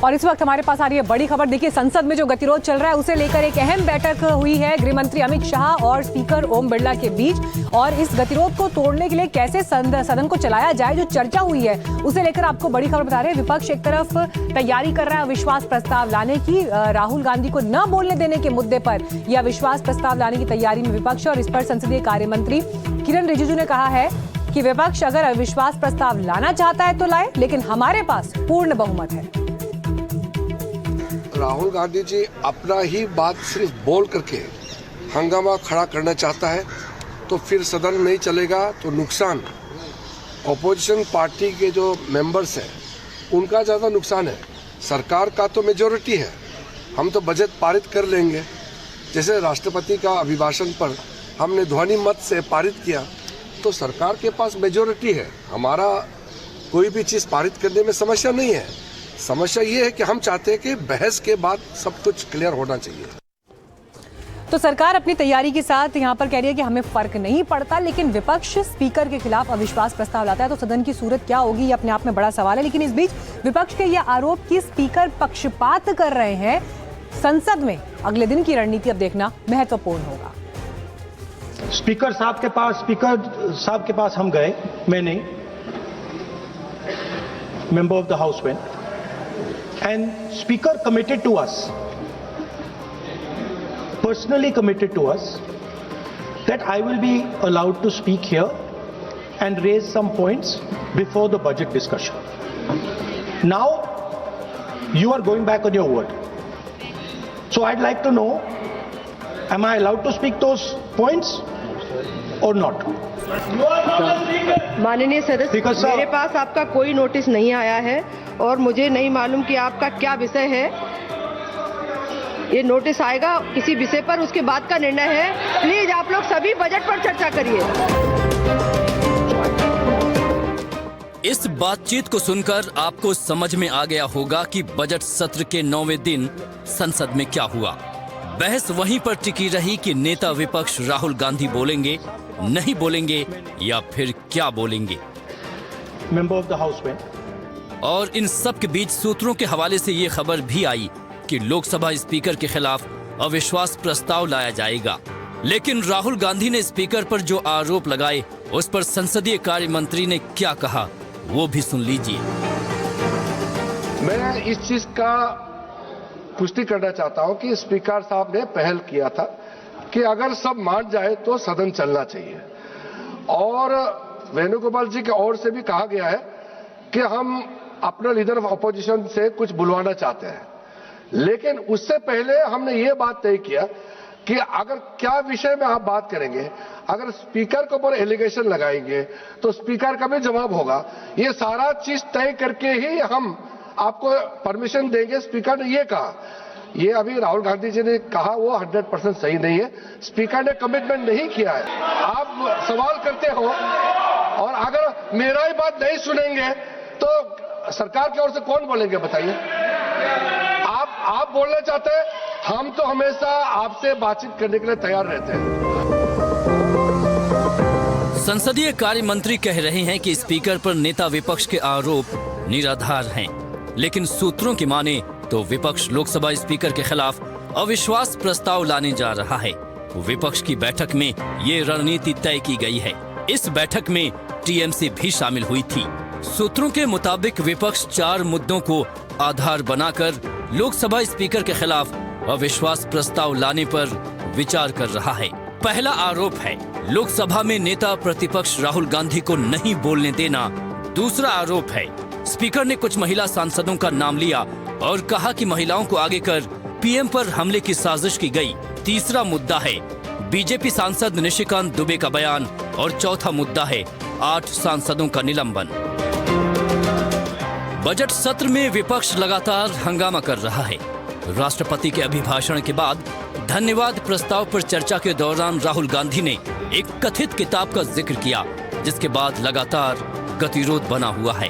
और इस वक्त हमारे पास आ रही है बड़ी खबर। देखिए, संसद में जो गतिरोध चल रहा है उसे लेकर एक अहम बैठक हुई है गृह मंत्री अमित शाह और स्पीकर ओम बिरला के बीच। और इस गतिरोध को तोड़ने के लिए कैसे सदन को चलाया जाए, जो चर्चा हुई है उसे लेकर आपको बड़ी खबर बता रहे हैं। विपक्ष एक तरफ तैयारी कर रहा है अविश्वास प्रस्ताव लाने की, राहुल गांधी को न बोलने देने के मुद्दे पर यह अविश्वास प्रस्ताव लाने की तैयारी में विपक्ष। और इस पर संसदीय कार्य मंत्री किरण रिजिजू ने कहा है कि विपक्ष अगर अविश्वास प्रस्ताव लाना चाहता है तो लाए, लेकिन हमारे पास पूर्ण बहुमत है। राहुल गांधी जी अपना ही बात सिर्फ बोल करके हंगामा खड़ा करना चाहता है तो फिर सदन नहीं चलेगा तो नुकसान ऑपोजिशन पार्टी के जो मेंबर्स हैं उनका ज़्यादा नुकसान है। सरकार का तो मेजॉरिटी है, हम तो बजट पारित कर लेंगे। जैसे राष्ट्रपति का अभिभाषण पर हमने ध्वनि मत से पारित किया तो सरकार के पास मेजॉरिटी है, हमारा कोई भी चीज़ पारित करने में समस्या नहीं है। समस्या ये है कि हम चाहते हैं कि बहस के बाद सब कुछ क्लियर होना चाहिए। तो सरकार अपनी तैयारी के साथ यहाँ पर कह रही है कि हमें फर्क नहीं पड़ता, लेकिन विपक्ष स्पीकर के खिलाफ अविश्वास प्रस्ताव लाता है तो सदन की सूरत क्या होगी, ये अपने आप में बड़ा सवाल है। लेकिन इस बीच विपक्ष के यह आरोप कि स्पीकर पक्षपात कर रहे हैं संसद में, अगले दिन की रणनीति अब देखना महत्वपूर्ण होगा। स्पीकर साहब के पास हम गए, मैं नहीं, member of the house went, and speaker committed to us, personally committed to us, that I will be allowed to speak here and raise some points before the budget discussion. Now you are going back on your word, so I'd like to know, am I allowed to speak those points or not? माननीय सदस्य, मेरे पास आपका कोई notice नहीं आया है और मुझे नहीं मालूम कि आपका क्या विषय है। ये नोटिस आएगा किसी विषय पर, उसके बाद का निर्णय है। प्लीज आप लोग सभी बजट पर चर्चा करिए। इस बातचीत को सुनकर आपको समझ में आ गया होगा कि बजट सत्र के 9वें दिन संसद में क्या हुआ। बहस वहीं पर टिकी रही कि नेता विपक्ष राहुल गांधी बोलेंगे, नहीं बोलेंगे या फिर क्या बोलेंगे। Member of the house went. और इन सब के बीच सूत्रों के हवाले से ये खबर भी आई कि लोकसभा स्पीकर के खिलाफ अविश्वास प्रस्ताव लाया जाएगा। लेकिन राहुल गांधी ने स्पीकर पर जो आरोप लगाए उस पर संसदीय कार्य मंत्री ने क्या कहा, वो भी सुन लीजिए। मैं इस चीज का पुष्टि करना चाहता हूं कि स्पीकर साहब ने पहल किया था कि अगर सब मान जाए तो सदन चलना चाहिए। और वेणुगोपाल जी की ओर से भी कहा गया है कि हम अपना लीडर ऑफ अपोजिशन से कुछ बुलवाना चाहते हैं, लेकिन उससे पहले हमने ये बात तय किया कि अगर क्या विषय में आप बात करेंगे, अगर स्पीकर के ऊपर एलिगेशन लगाएंगे तो स्पीकर का भी जवाब होगा। ये सारा चीज तय करके ही हम आपको परमिशन देंगे। स्पीकर ने ये कहा, ये अभी राहुल गांधी जी ने कहा वो 100% सही नहीं है। स्पीकर ने कमिटमेंट नहीं किया है। आप सवाल करते हो और अगर मेरा ही बात नहीं सुनेंगे तो सरकार की ओर से कौन बोलेंगे बताइए। आप बोलना चाहते हैं, हम तो हमेशा आपसे बातचीत करने के लिए तैयार रहते हैं। संसदीय कार्य मंत्री कह रहे हैं कि स्पीकर पर नेता विपक्ष के आरोप निराधार हैं, लेकिन सूत्रों की माने तो विपक्ष लोकसभा स्पीकर के खिलाफ अविश्वास प्रस्ताव लाने जा रहा है। विपक्ष की बैठक में ये रणनीति तय की गई है। इस बैठक में टीएमसी भी शामिल हुई थी। सूत्रों के मुताबिक विपक्ष 4 मुद्दों को आधार बनाकर लोकसभा स्पीकर के खिलाफ अविश्वास प्रस्ताव लाने पर विचार कर रहा है। पहला आरोप है लोकसभा में नेता प्रतिपक्ष राहुल गांधी को नहीं बोलने देना। दूसरा आरोप है स्पीकर ने कुछ महिला सांसदों का नाम लिया और कहा कि महिलाओं को आगे कर पीएम पर हमले की साजिश की गई। तीसरा मुद्दा है बीजेपी सांसद निशिकांत दुबे का बयान और चौथा मुद्दा है 8 सांसदों का निलंबन। बजट सत्र में विपक्ष लगातार हंगामा कर रहा है। राष्ट्रपति के अभिभाषण के बाद धन्यवाद प्रस्ताव पर चर्चा के दौरान राहुल गांधी ने एक कथित किताब का जिक्र किया, जिसके बाद लगातार गतिरोध बना हुआ है।